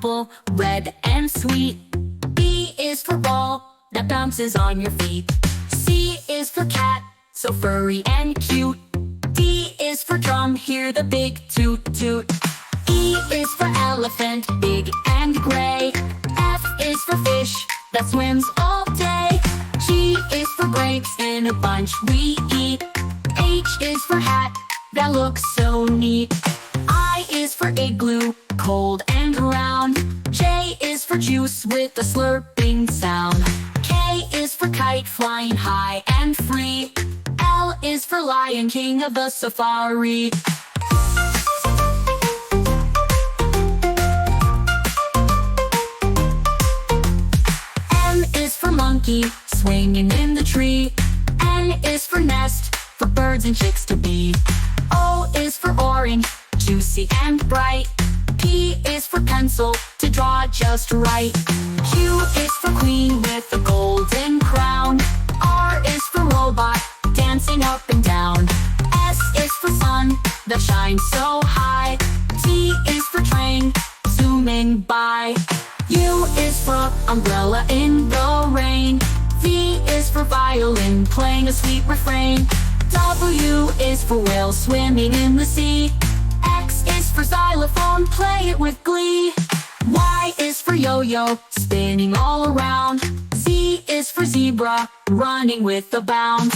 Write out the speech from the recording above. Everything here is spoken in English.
apple, red and sweet. B is for ball, that bounces on your feet. C is for cat, so furry and cute. D is for drum, hear the big toot toot. E is for elephant, big and gray. F is for fish, that swims all day. G is for grapes, in a bunch we eat. H is for hat, that looks so neat. I is for igloo, cold and round. J is for juice with a slurping sound. K is for kite, flying high and free. L is for lion, king of the safari. M is for monkey, swinging in the tree. N is for nest, for birds and chicks to be. O is for orange, juicy and bright. P is for pencil, to draw just right. Q is for queen with a golden crown. R is for robot, dancing up and down. S is for sun, that shines so high. T is for train, zooming by. U is for umbrella in the rain. V is for violin, playing a sweet refrain. W is for whale, swimming in the sea. X is for xylophone, play it with glee. Y is for yo-yo, spinning all around. Z is for zebra, running with a bound.